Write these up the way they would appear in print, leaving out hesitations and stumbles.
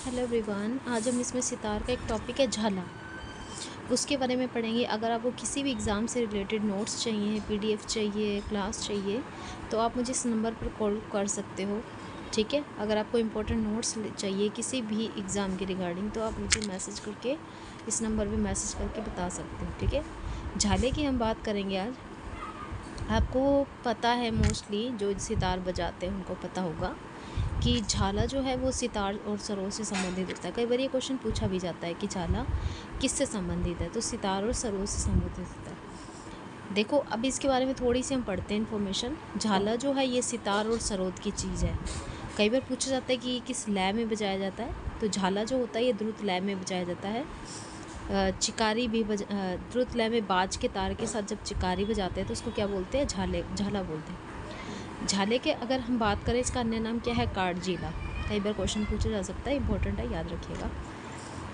Hello everyone, आज हम इसमें सितार का एक टॉपिक है झाला, उसके बारे में पढ़ेंगे। अगर आपको किसी भी एग्ज़ाम से रिलेटेड नोट्स चाहिए, पीडीएफ चाहिए, क्लास चाहिए, तो आप मुझे इस नंबर पर कॉल कर सकते हो। ठीक है, अगर आपको इम्पोर्टेंट नोट्स चाहिए किसी भी एग्ज़ाम के रिगार्डिंग, तो आप मुझे मैसेज करके इस नंबर पर मैसेज करके बता सकते हो। ठीक है, झाले की हम बात करेंगे आज। आपको पता है, मोस्टली जो सितार बजाते हैं उनको पता होगा कि झाला जो है वो सितार और सरोद से संबंधित होता है। कई बार ये क्वेश्चन पूछा भी जाता है कि झाला किससे संबंधित है, तो सितार और सरोद से संबंधित होता है। देखो, अब इसके बारे में थोड़ी सी हम पढ़ते हैं इन्फॉर्मेशन। झाला जो है ये सितार और सरोद की चीज़ है। कई बार पूछा जाता है कि किस लय में बजाया जाता है, तो झाला जो होता है ये द्रुत लय में बजाया जाता है। चिकारी भी द्रुत लय में बाज के तार के साथ जब चिकारी बजाते हैं तो उसको क्या बोलते हैं? झाला बोलते हैं। झाले के अगर हम बात करें, इसका अन्य नाम क्या है? काटजीला। कई बार क्वेश्चन पूछा जा सकता है, इंपॉर्टेंट है, याद रखिएगा।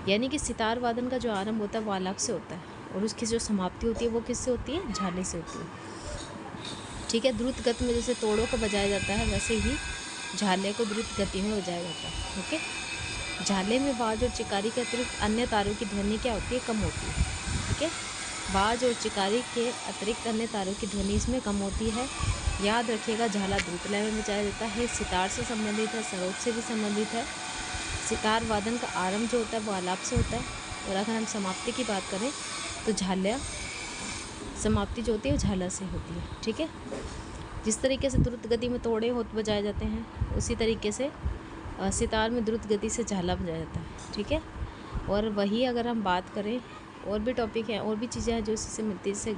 यानी कि सितार वादन का जो आरंभ होता है वो आलाप से होता है और उसकी जो समाप्ति होती है वो किससे होती है? झाले से होती है। ठीक है, द्रुत गति में जैसे तोड़ों को बजाया जाता है, वैसे ही झाले को द्रुत गति में बजाया जाता है। ओके, झाले में बाज और चिकारी के अतिरिक्त अन्य तारों की ध्वनि क्या होती है? कम होती है। ठीक है, बाज और चिकारी के अतिरिक्त अन्य तारों की ध्वनि इसमें कम होती है। याद रखिएगा, झाला द्रुत लय में बजाया जाता है, सितार से संबंधित है, सरोद से भी संबंधित है। सितार वादन का आरंभ जो होता है वो आलाप से होता है, और अगर हम समाप्ति की बात करें तो झाला समाप्ति जो होती है वो झाला से होती है। ठीक है, जिस तरीके से द्रुत गति में तोड़े होत बजाए जाते हैं, उसी तरीके से सितार में द्रुत गति से झाला बजाया जाता है। ठीक है, और वही अगर हम बात करें, और भी टॉपिक हैं, और भी चीज़ें हैं जो इसी से मिलती है,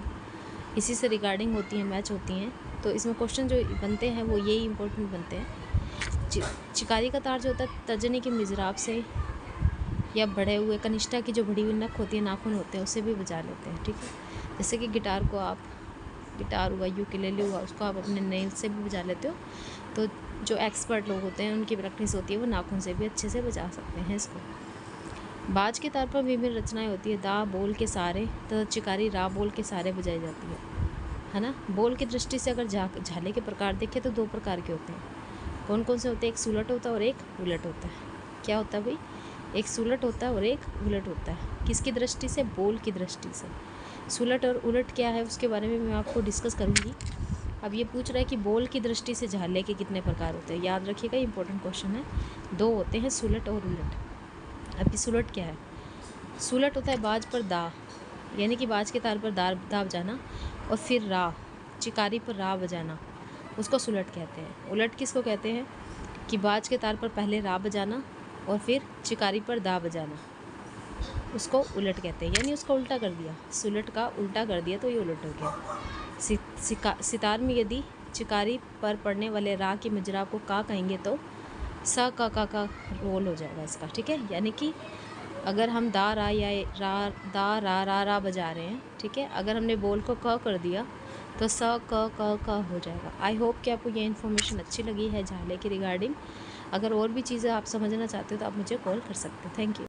इसी से रिगार्डिंग होती हैं, मैच होती हैं, तो इसमें क्वेश्चन जो बनते हैं वो यही इंपॉर्टेंट बनते हैं। चिकारी का तार जो होता है तर्जनी के मिजराब से या बढ़े हुए कनिष्ठा की जो बड़ी हुई नख होती है, नाखून होते हैं, उससे भी बजा लेते हैं। ठीक है, जैसे कि गिटार हुआ, यूकेलेले हुआ, उसको आप अपने नेल से भी बजा लेते हो। तो जो एक्सपर्ट लोग होते हैं उनकी प्रैक्टिस होती है, वो नाखून से भी अच्छे से बजा सकते हैं इसको। बाज के तार पर विभिन्न रचनाएं होती है। दा बोल के सारे तथा चिकारी रा बोल के सारे बजाई जाती है ना। बोल की दृष्टि से अगर झाले के प्रकार देखें तो दो प्रकार के होते हैं। कौन कौन से होते हैं? एक सुलट होता है और एक उलट होता है। क्या होता है भाई? एक सुलट होता है और एक उलट होता है। किसकी दृष्टि से? बोल की दृष्टि से। सुलट और उलट क्या है उसके बारे में मैं आपको डिस्कस करूँगी। अब ये पूछ रहा है कि बोल की दृष्टि से झाले के कितने प्रकार होते हैं। याद रखिएगा, इंपॉर्टेंट क्वेश्चन है। दो होते हैं, सुलट और उलट। अब ये सुलट क्या है? सुलट होता है बाज पर दा, यानी कि बाज के तार पर दा बजाना, और फिर रा, चिकारी पर रा बजाना, उसको सुलट कहते हैं। उलट किसको कहते हैं? कि बाज के तार पर पहले रा बजाना और फिर चिकारी पर दा बजाना, उसको उलट कहते हैं। यानी उसका उल्टा कर दिया, सुलट का उल्टा कर दिया तो ये उलट हो गया। सितार में यदि चिकारी पर पड़ने वाले रा की मजरा को का कहेंगे तो सा का रोल हो जाएगा इसका। ठीक है, यानी कि अगर हम दा रा या रा बजा रहे हैं, ठीक है, अगर हमने बोल को क कर दिया तो स क हो जाएगा। आई होप कि आपको ये इन्फॉर्मेशन अच्छी लगी है झाले की रिगार्डिंग। अगर और भी चीज़ें आप समझना चाहते हो तो आप मुझे कॉल कर सकते हो। Thank you.